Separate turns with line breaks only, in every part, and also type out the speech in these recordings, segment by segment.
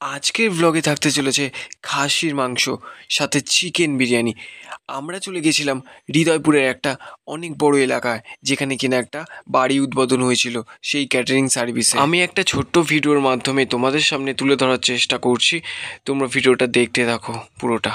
আজকের ব্লগে থাকতে চলেছে খাসির মাংস সাথে চিকেন বিরিয়ানি। আমরা চলে গেছিলাম হৃদয়পুরের একটা অনেক বড় এলাকায়, যেখানে কিনা একটা বাড়ি উদ্বোধন হয়েছিল সেই ক্যাটারিং সার্ভিসে। আমি একটা ছোট্ট ভিডিওর মাধ্যমে তোমাদের সামনে তুলে ধরার চেষ্টা করছি, তোমরা ভিডিওটা দেখতে থাকো পুরোটা।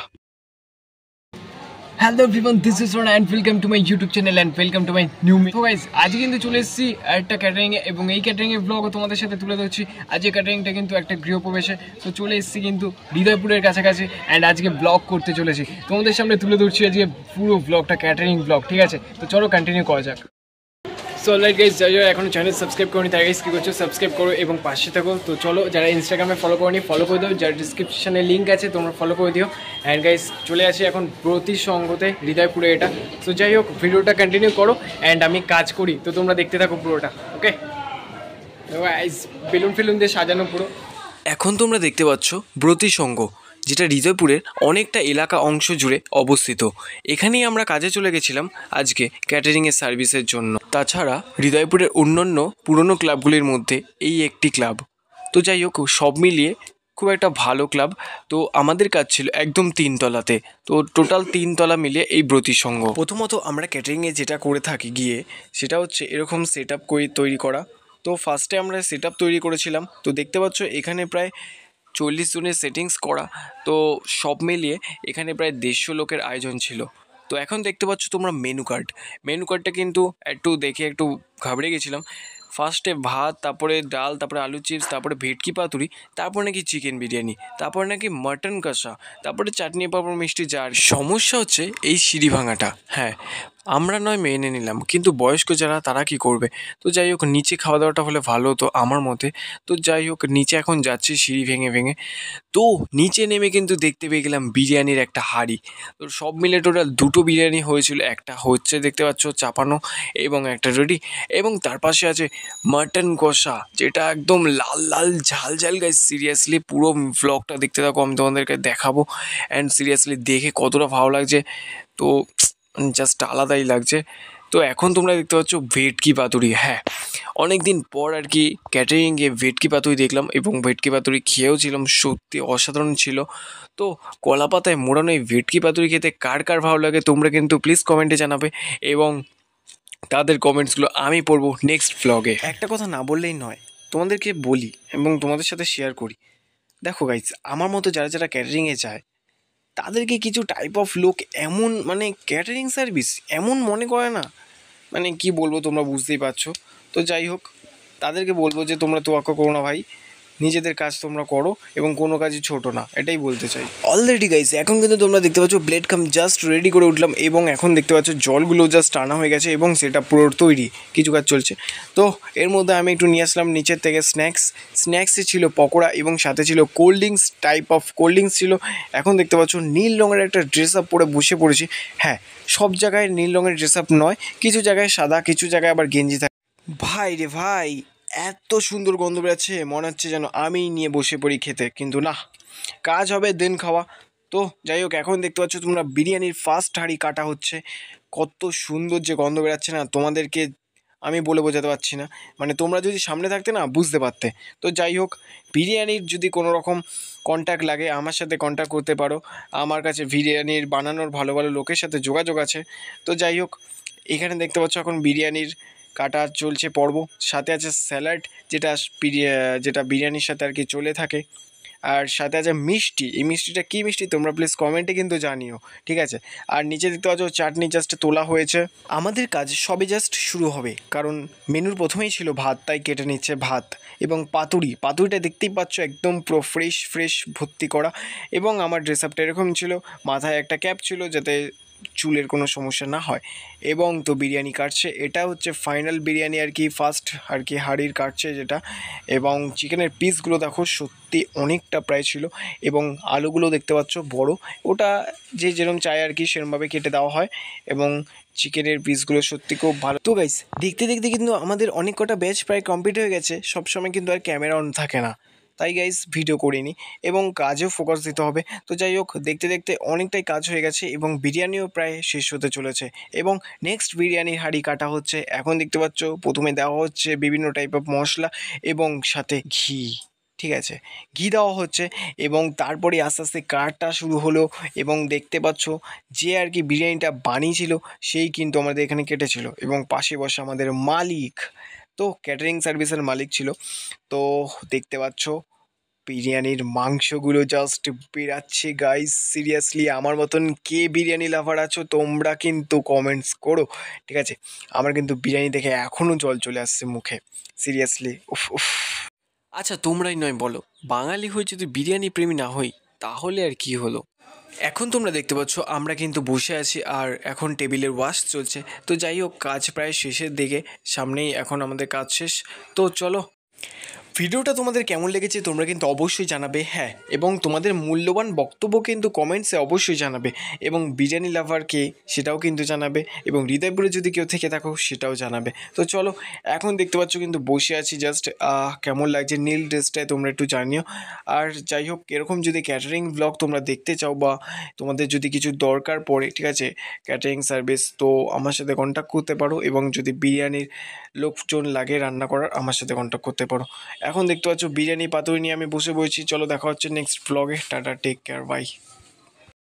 Hello everyone, this is Ron and welcome to my YouTube channel and welcome to my new me. তো গাইস, আজকে কিন্তু চলে এসেছি একটা ক্যাটারিংয়ে এবং এই ক্যাটারিংয়ের ব্লগও তোমাদের সাথে তুলে ধরছি। আজকে ক্যাটারিংটা কিন্তু একটা গৃহপ্রবেশে, তো চলে এসেছি কিন্তু হৃদয়পুরের কাছাকাছি অ্যান্ড আজকে ব্লগ করতে চলেছি, তোমাদের সামনে তুলে ধরছি আজকে পুরো ব্লগটা, ক্যাটারিং ব্লগ। ঠিক আছে, তো চলো কন্টিনিউ করা যাক। সো অলরাইট গাইস, যারা এখনো চ্যানেল সাবস্ক্রাইব করনি তারা গাইস কী করছো, সাবস্ক্রাইব করো এবং পাশে থাকো। তো চলো, যারা ইনস্টাগ্রামে ফলো করনি ফলো করে দাও, যার ডিসক্রিপশানে লিঙ্ক আছে তোমরা ফলো করে দিও। অ্যান্ড গাইস, চলে আসি এখন প্রতিসঙ্গতে হৃদয়পুরে এটা। তো যাই হোক, ভিডিওটা কন্টিনিউ করো অ্যান্ড আমি কাজ করি, তো তোমরা দেখতে থাকো পুরোটা। ওকে গাইস, বেলুন ফেলুন দিয়ে সাজানো পুরো। এখন তোমরা দেখতে পাচ্ছ ব্রতিসঙ্গ, যেটা হৃদয়পুরের অনেকটা এলাকা অংশ জুড়ে অবস্থিত। এখানেই আমরা কাজে চলে গেছিলাম আজকে ক্যাটারিংয়ের সার্ভিসের জন্য। তাছাড়া হৃদয়পুরের অন্যান্য পুরনো ক্লাবগুলির মধ্যে এই একটি ক্লাব। তো যাই হোক, সব মিলিয়ে খুব একটা ভালো ক্লাব। তো আমাদের কাজ ছিল একদম 3 তলাতে, তো টোটাল 3 তলা মিলিয়ে এই ব্রতিসঙ্গ। প্রথমত আমরা ক্যাটারিংয়ে যেটা করে থাকি গিয়ে, সেটা হচ্ছে এরকম সেট আপ করে তৈরি করা। তো ফার্স্টে আমরা সেট আপ তৈরি করেছিলাম, তো দেখতে পাচ্ছ এখানে প্রায় 40 জনের সেটিংস করা। তো সব মিলিয়ে এখানে প্রায় 150 লোকের আয়োজন ছিল। তো এখন দেখতে পাচ্ছ তোমরা মেনু কার্ডটা কিন্তু একটু দেখে একটু ঘাবড়ে গেছিলাম। ফার্স্টে ভাত, তারপরে ডাল, তারপরে আলু চিপস, তারপরে ভেটকি পাতুরি, তারপর নাকি চিকেন বিরিয়ানি, তারপরে নাকি মাটন কষা, তারপরে চাটনি পাঁপড় মিষ্টি। যার সমস্যা হচ্ছে এই সিঁড়ি ভাঙাটা। হ্যাঁ, আমরা নয় মেনে নিলাম, কিন্তু বয়স্ক যারা তারা কি করবে। তো যাই হোক, নিচে খাওয়া দাওয়াটা হলে ভালো হতো আমার মতে। তো যাই হোক, নিচে এখন যাচ্ছি সিঁড়ি ভেঙে ভেঙে। তো নিচে নেমে কিন্তু দেখতে পেয়ে গেলাম বিরিয়ানির একটা হাঁড়ি। তো সব মিলে টোটাল 2টো বিরিয়ানি হয়েছিল, একটা হচ্ছে দেখতে পাচ্ছ চাপানো এবং একটা রেডি, এবং তার পাশে আছে মাটন কষা, যেটা একদম লাল লাল ঝাল ঝাল। গাইস, সিরিয়াসলি পুরো ভ্লগটা দেখতে থাকো, আমি তোমাদেরকে দেখাবো। অ্যান্ড সিরিয়াসলি দেখে কতটা ভালো লাগছে, তো জাস্ট আলাদাই লাগছে। তো এখন তোমরা দেখতে পাচ্ছ ভেটকি পাতুরি। হ্যাঁ, অনেক দিন পর আর কি ক্যাটারিংয়ে ভেটকি পাতুরি দেখলাম এবং ভেটকি পাতুরি খেয়েও ছিলাম, সত্যি অসাধারণ ছিল। তো কলা পাতায় মোড়ানো এই ভেটকি পাতুরি খেতে কার কার ভালো লাগে তোমরা কিন্তু প্লিজ কমেন্টে জানাবে, এবং তাদের কমেন্টসগুলো আমি পড়বো নেক্সট ভ্লগে। একটা কথা না বললেই নয়, তোমাদেরকে বলি এবং তোমাদের সাথে শেয়ার করি। দেখো গাইস, আমার মতো যারা যারা ক্যাটারিংয়ে যায়, তাদেরকে কিছু টাইপ অফ লোক এমন, মানে ক্যাটারিং সার্ভিস এমন মনে করে না, মানে কি বলবো, তোমরা বুঝতেই পারছো। তো যাই হোক, তাদেরকে বলবো যে তোমরা তোয়াক্কা করো না ভাই, নিজেদের কাজ তোমরা করো এবং কোনো কাজই ছোটো না, এটাই বলতে চাই। অলরেডি গাইস, এখন কিন্তু তোমরা দেখতে পাচ্ছ প্লেট কাম জাস্ট রেডি করে উঠলাম, এবং এখন দেখতে পাচ্ছ জলগুলো জাস্ট আনা হয়ে গেছে এবং সেটা পুরো তৈরি, কিছু কাজ চলছে। তো এর মধ্যে আমি একটু নিয়ে আসলাম নিচের থেকে স্ন্যাক্সে ছিল পকোড়া এবং সাথে ছিল cold drinks, type of cold drinks ছিল। এখন দেখতে পাচ্ছ নীল রঙের একটা ড্রেস আপ পরে বসে পড়েছি। হ্যাঁ, সব জায়গায় নীল রঙের ড্রেস আপ নয়, কিছু জায়গায় সাদা, কিছু জায়গায় আবার গেঞ্জি থাকে। ভাই রে ভাই, এত সুন্দর গন্ধ বেরোচ্ছে, মনে হচ্ছে যেন আমি নিয়ে বসে পড়ি খেতে, কিন্তু না, কাজ হবে দেন খাওয়া। তো যাই হোক, এখন দেখতে পাচ্ছ তোমরা বিরিয়ানির ফার্স্ট হাঁড়ি কাটা হচ্ছে। কত সুন্দর যে গন্ধ বেরাচ্ছে না, তোমাদেরকে আমি বলে বোঝাতে পারছি না, মানে তোমরা যদি সামনে থাকতে না বুঝতে পারতে। তো যাই হোক, বিরিয়ানির যদি কোনো রকম কন্ট্যাক্ট লাগে আমার সাথে কন্ট্যাক্ট করতে পারো, আমার কাছে বিরিয়ানির বানানোর ভালো ভালো লোকের সাথে যোগাযোগ আছে। তো যাই হোক, এখানে দেখতে পাচ্ছ এখন বিরিয়ানির কাটা চলছে পর্ব, সাথে আছে স্যালাড, যেটা যেটা বিরিয়ানির সাথে আর কি চলে থাকে, আর সাথে আছে মিষ্টি। এই মিষ্টিটা কী মিষ্টি তোমরা প্লিজ কমেন্টে কিন্তু জানিও, ঠিক আছে। আর নিচে দেখতে পাচ্ছ চাটনি জাস্ট তোলা হয়েছে। আমাদের কাজ সবে জাস্ট শুরু হবে, কারণ মেনুর প্রথমেই ছিল ভাত, তাই কেটে নিচ্ছে ভাত এবং পাতুরিটা দেখতেই পাচ্ছ একদম পুরো ফ্রেশ ভর্তি করা। এবং আমার ড্রেস আপটা এরকম ছিল, মাথায় একটা ক্যাপ ছিল যাতে চুলের কোনো সমস্যা না হয়। এবং তো বিরিয়ানি কাটছে, এটা হচ্ছে ফাইনাল বিরিয়ানি আর কি, ফার্স্ট আর কি হাঁড়ির কাটছে যেটা। এবং চিকেনের পিসগুলো দেখো সত্যি অনেকটা প্রায় ছিল, এবং আলুগুলো দেখতে পাচ্ছ বড়, ওটা যে যেরকম চায় আর কি সেরকমভাবে কেটে দেওয়া হয়। এবং চিকেনের পিসগুলো সত্যি খুব ভালো। তো গাইস, দেখতে দেখতে কিন্তু আমাদের অনেক কটা ব্যাচ প্রায় কমপ্লিট হয়ে গেছে। সবসময় কিন্তু আর ক্যামেরা অন থাকে না, তাই গাইস ভিডিও করিনি এবং কাজেও ফোকাস দিতে হবে। তো যাই হোক, দেখতে দেখতে অনেকটাই কাজ হয়ে গেছে এবং বিরিয়ানিও প্রায় শেষ হতে চলেছে, এবং নেক্সট বিরিয়ানির হাঁড়ি কাটা হচ্ছে। এখন দেখতে পাচ্ছ প্রথমে দেওয়া হচ্ছে বিভিন্ন টাইপ অফ মশলা এবং সাথে ঘি।
ঠিক আছে, ঘি দেওয়া হচ্ছে এবং তারপরে আস্তে আস্তে কাটটা শুরু হলো এবং দেখতে পাচ্ছ যে আর কি বিরিয়ানিটা বানিয়েছিল সেই কিন্তু আমাদের এখানে কেটেছিল এবং পাশে বসে আমাদের মালিক, তো ক্যাটারিং সার্ভিসের মালিক ছিল। তো দেখতে পাচ্ছ বিরিয়ানির মাংসগুলো জাস্ট বেরাচ্ছে গাইস। সিরিয়াসলি আমার মতন কে বিরিয়ানি লাভার আছো তোমরা কিন্তু কমেন্টস করো, ঠিক আছে? আমার কিন্তু বিরিয়ানি দেখে এখনও জল চলে আসছে মুখে, সিরিয়াসলি উফ উফ। আচ্ছা তোমরাই নয় বলো, বাঙালি হয়ে যদি বিরিয়ানি প্রেমী না হই তাহলে আর কি হলো? এখন তোমরা দেখতে পাচ্ছ আমরা কিন্তু বসে আছি আর এখন টেবিলের ওয়াশ চলছে। তো যাই হোক, কাজ প্রায় শেষের দিকে, সামনেই এখন আমাদের কাজ শেষ। তো চলো, ভিডিওটা তোমাদের কেমন লেগেছে তোমরা কিন্তু অবশ্যই জানাবে, হ্যাঁ, এবং তোমাদের মূল্যবান বক্তব্য কিন্তু কমেন্টসে অবশ্যই জানাবে, এবং বিরিয়ানি লাভার কে সেটাও কিন্তু জানাবে, এবং হৃদয়পুরে যদি কেউ থেকে থাকো সেটাও জানাবে। তো চলো, এখন দেখতে পাচ্ছ কিন্তু বসে আছি জাস্ট, কেমন লাগছে নীল ড্রেসটায় তোমরা একটু জানিও। আর যাই হোক, এরকম যদি ক্যাটারিং ব্লগ তোমরা দেখতে চাও বা তোমাদের যদি কিছু দরকার পড়ে, ঠিক আছে, ক্যাটারিং সার্ভিস, তো আমার সাথে কন্ট্যাক্ট করতে পারো, এবং যদি বিরিয়ানির লোকজন লাগে রান্না করার আমার সাথে কন্ট্যাক্ট করতে পারো। এখন দেখতে পাচ্ছ বিরিয়ানি পাতুরি নিয়ে আমি বসে বসেছি। চলো দেখা হচ্ছে নেক্সট ব্লগে, টাটা, টেক কেয়ার, বাই।